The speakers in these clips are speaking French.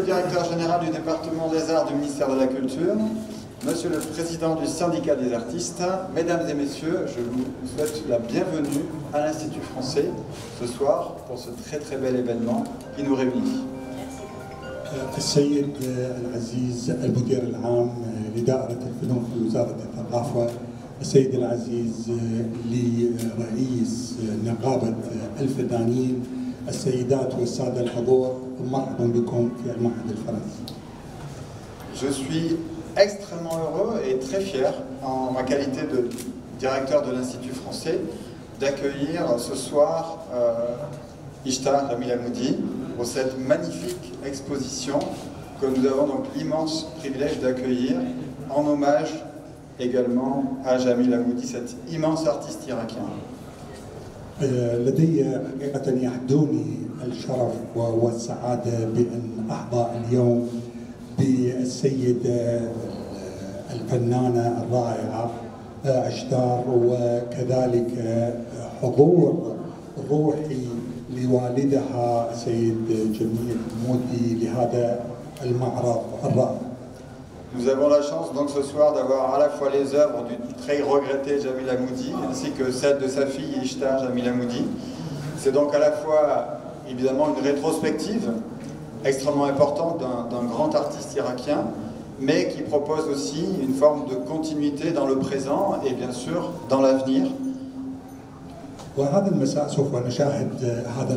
le directeur général du département des arts du ministère de la Culture, Monsieur le président du syndicat des artistes, mesdames et messieurs, je vous souhaite la bienvenue à l'Institut français ce soir pour ce très très bel événement qui nous réunit. السيد العزيز المدير العام لدائرة الفنون في وزارة الثقافة، السيد العزيز لرئيس نقابة الفنانين، السيدات والسادة الحضور، مرحبا بكم في المعهد الفرنسي. Je suis extrêmement heureux et très fier, en ma qualité de directeur de l'Institut français, d'accueillir ce soir Ishtar Jamil Hammoudi pour cette magnifique exposition que nous avons donc l'immense privilège d'accueillir en hommage également à Jamil Hammoudi, cet immense artiste irakien. لدي حقيقة يحدوني الشرف والسعادة بأن أحظى اليوم بالسيدة الفنانة الرائعة إشتار، وكذلك حضور روحي لوالدها سيد جميل حمودي لهذا المعرض الرائع. Nous avons la chance donc ce soir d'avoir à la fois les œuvres du très regretté Jamil Hammoudi ainsi que celles de sa fille Ishtar Jamil Hammoudi. C'est donc à la fois évidemment une rétrospective extrêmement importante d'un grand artiste irakien, mais qui propose aussi une forme de continuité dans le présent et bien sûr dans l'avenir. وهذا المساء سوف نشاهد هذا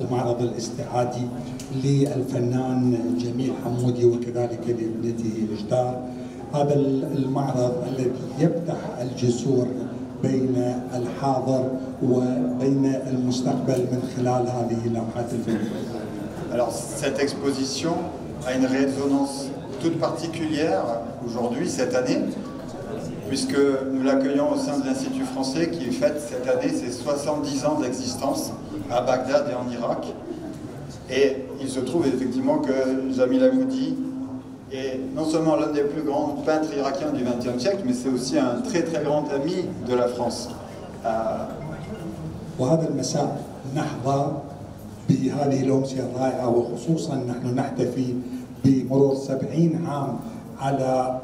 المعرض الاستعادي للفنان جميل حمودي وكذلك لابنته إشتار. هذا المعرض الذي يفتح الجسور بين الحاضر وبين المستقبل من خلال هذه اللوحات الفنية. Alors cette exposition a une résonance toute particulière aujourd'hui, cette année, puisque nous l'accueillons au sein de l'Institut français qui fête cette année ses 70 ans d'existence à Bagdad et en Irak. Et il se trouve effectivement que Jamil Hammoudi est non seulement l'un des plus grands peintres irakiens du XXe siècle, mais c'est aussi un très très grand ami de la France. وهذا المساء نحظى بهذه الأمسية الرائعة، وخصوصا نحن نحتفي بمرور 70 عام على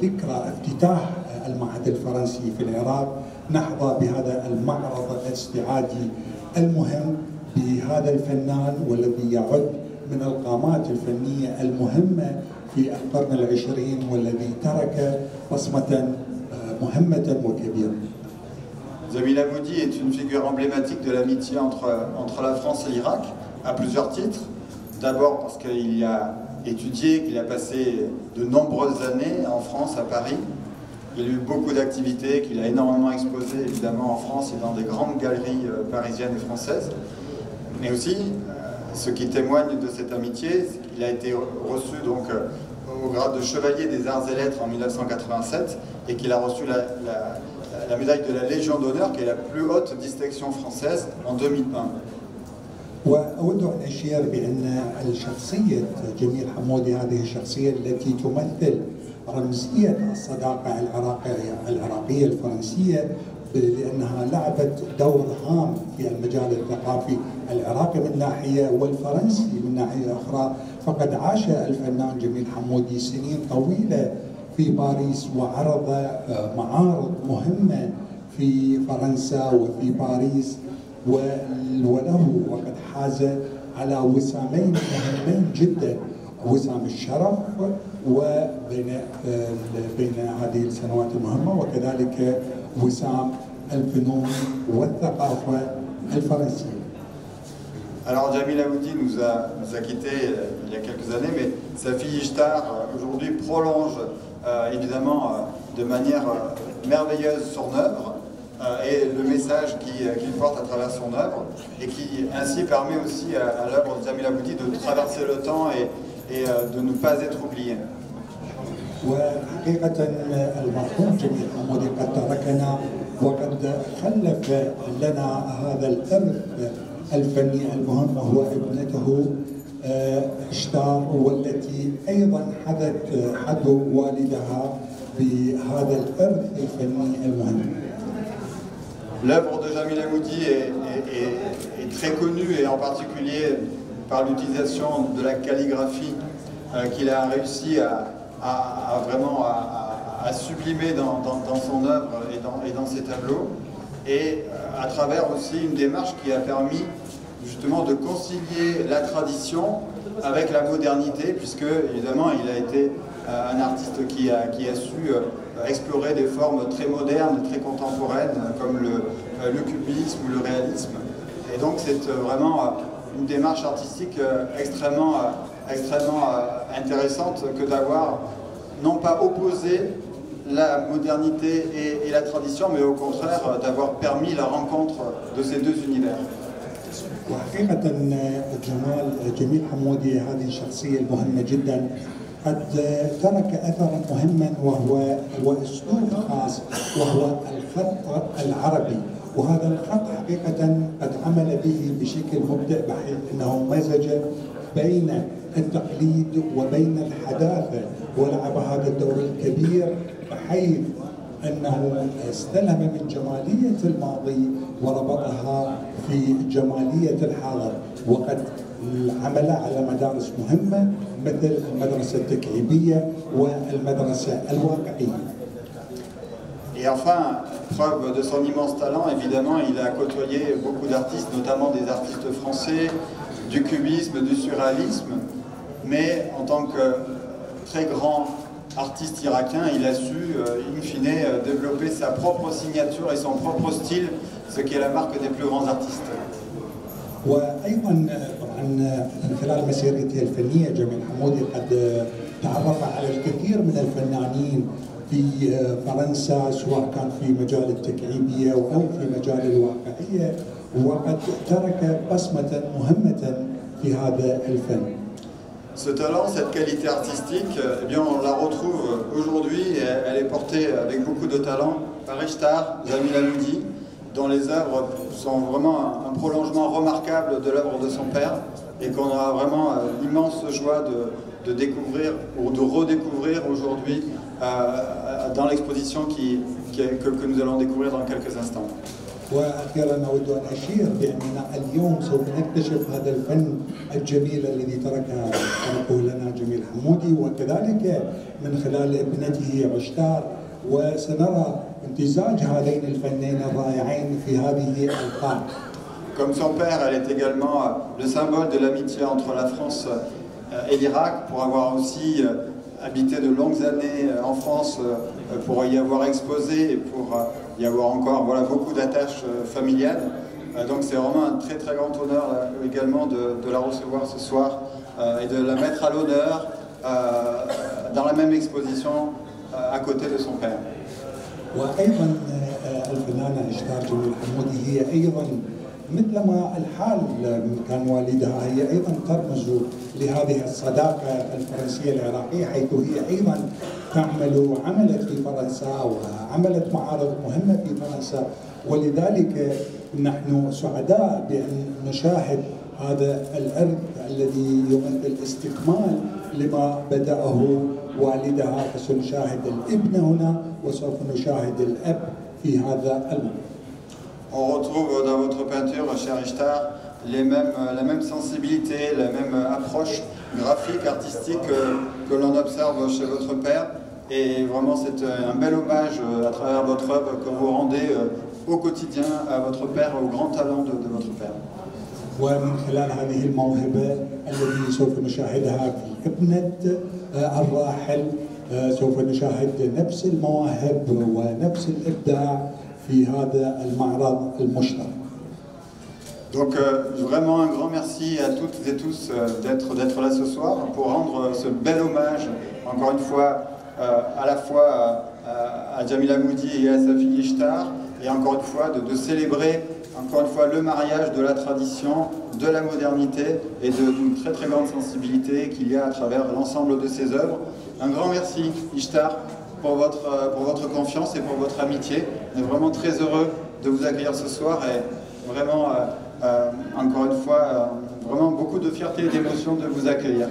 ذكرى افتتاح المعهد الفرنسي في العراق. نحظى بهذا المعرض الاستعادي المهم بهذا الفنان والذي يعد من القامات الفنية المهمة في القرن العشرين والذي ترك بصمة مهمة وكبيرة. Jamil Hammoudi est une figure emblématique de l'amitié entre la France et l'Irak, à plusieurs titres. D'abord parce qu'il a étudié, qu'il a passé de nombreuses années en France, à Paris. Il a eu beaucoup d'activités, qu'il a énormément exposé évidemment en France et dans des grandes galeries parisiennes et françaises. Mais aussi, ce qui témoigne de cette amitié, c'est qu'il a été reçu donc au grade de chevalier des arts et lettres en 1987 et qu'il a reçu la médaille de la Légion d'honneur, qui est la plus haute distinction française, en 2001. وأود أن أشير بأن الشخصية جميل حمودي هذه الشخصية التي تمثل رمزية الصداقة العراقية الفرنسية، لأنها لعبت دور هام في المجال الثقافي العراقي من ناحية والفرنسي من ناحية أخرى. فقد عاش الفنان جميل حمودي سنين طويلة في باريس وعرض معارض مهمة في فرنسا وفي باريس، وله وقد حاز على وسامين مهمين جدا، وسام الشرف بين هذه السنوات المهمة، وكذلك وسام الفنون والثقافة الفرنسية. Alors Jamil Hammoudi nous a quittés il y a quelques années, mais sa fille Ishtar aujourd'hui prolonge évidemment de manière merveilleuse son œuvre et le message qu'il porte à travers son œuvre, et qui ainsi permet aussi à l'œuvre de Jamil Hammoudi de traverser le temps et de ne pas être oublié. وحقيقة المرحوم جميل حمودي قد تركنا وقد خلف لنا هذا الإرث الفني المهم، وهو ابنته إشتار، والتي أيضا حذو والدها بهذا الإرث الفني المهم. L'œuvre de Jamil Hammoudi est très connue, et en particulier par l'utilisation de la calligraphie qu'il a réussi vraiment à sublimer dans son œuvre et dans ses tableaux, et à travers aussi une démarche qui a permis justement de concilier la tradition avec la modernité, puisque évidemment il a été un artiste qui a su explorer des formes très modernes, très contemporaines, comme le cubisme ou le réalisme. Et donc c'est vraiment une démarche artistique extrêmement intéressante que d'avoir non pas opposé la modernité et la tradition, mais au contraire d'avoir permis la rencontre de ces deux univers. وحقيقة جميل حمودي هذه الشخصية المهمة جدا قد ترك أثرا مهما وهو أسلوب خاص وهو الخط العربي، وهذا الخط حقيقة قد عمل به بشكل مبدع بحيث أنه مزج بين التقليد وبين الحداثة، ولعب هذا الدور الكبير بحيث أنه استلهم من جمالية الماضي وربطها في جمالية الحاضر، وقد عمل على مدارس مهمة مثل المدرسة التكعيبية والمدرسة الواقعية. Et enfin, preuve de son immense talent, évidemment, il a côtoyé beaucoup d'artistes, notamment des artistes français, du cubisme, du surréalisme, mais en tant que très grand artiste irakien, il a su, in fine, développer sa propre signature et son propre style, ce qui est la marque des plus grands artistes. وايضا طبعا من خلال مسيرته الفنيه جميل حمودي قد تعرف على الكثير من الفنانين في فرنسا، سواء كان في مجال التكعيبيه او في مجال الواقعيه، وقد ترك بصمه مهمه في هذا الفن. Ce talent, cette qualité artistique, eh bien, on la retrouve aujourd'hui et elle est portée avec beaucoup de talent par Ishtar Jamil Hamoudi, dont les œuvres sont vraiment un prolongement remarquable de l'œuvre de son père et qu'on a vraiment l'immense joie de découvrir ou de redécouvrir aujourd'hui dans l'exposition que nous allons découvrir dans quelques instants. واخيرا اود ان اشير باننا اليوم سوف نكتشف هذا الفن الجميل الذي تركه لنا جميل حمودي، وكذلك من خلال ابنته عشتار، وسنرى امتزاج هذين الفنين الرائعين في هذه القاعة. Comme son père, elle est également le symbole de l'amitié entre la France et l'Irak, pour avoir aussi habité de longues années en France, pour y avoir exposé et pour y avoir encore beaucoup d'attaches familiales. Donc c'est vraiment un très très grand honneur également de la recevoir ce soir et de la mettre à l'honneur dans la même exposition à côté de son père. وأيضا الفنانة إشتار جميل حمودي هي أيضا مثلما الحال كان والدها، هي أيضا ترمز لهذه الصداقة الفرنسية العراقية، حيث هي أيضا عملت في فرنسا وعملت معارض مهمة في فرنسا، ولذلك نحن سعداء بأن نشاهد هذا الإرث الذي يمثل استكمال لما بدأه والدها، فسنشاهد الابن هنا وسوف نشاهد الأب في هذا الموضوع. On retrouve dans votre peinture, cher Ishtar, la même sensibilité, la même approche graphique, artistique que l'on observe chez votre père. Et vraiment, c'est un bel hommage à travers votre œuvre que vous rendez au quotidien à votre père, au grand talent de votre père. ومن خلال هذه الموهبة التي سوف نشاهدها في ابنة الراحل، سوف نشاهد نفس المواهب ونفس الإبداع في هذا المعرض المشترك. Donc vraiment un grand merci à toutes et tous d'être là ce soir pour rendre ce bel hommage, encore une fois, à la fois à Jamil Hamoudi et à sa fille Ishtar, et encore une fois de célébrer encore une fois le mariage de la tradition, de la modernité et d'une très très grande sensibilité qu'il y a à travers l'ensemble de ses œuvres. Un grand merci Ishtar pour votre confiance et pour votre amitié. On est vraiment très heureux de vous accueillir ce soir et vraiment encore une fois vraiment beaucoup de fierté et d'émotion de vous accueillir.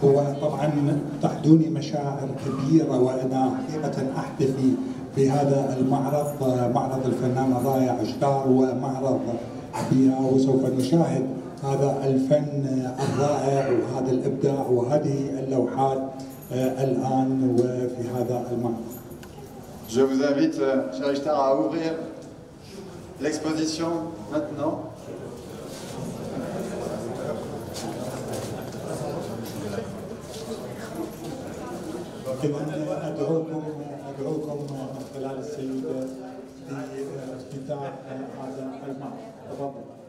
وطبعا تحدوني مشاعر كبيرة وأنا حقيقة أحتفي بهذا المعرض، معرض الفنان الرائع إشتار ومعرض بها، وسوف نشاهد هذا الفن الرائع وهذا الإبداع وهذه اللوحات الآن وفي هذا المعرض. Je vous invite, cher Ishtar, à ouvrir l'exposition maintenant. أدعوكم من خلال السيدة لافتتاح هذا المعرض. تفضل.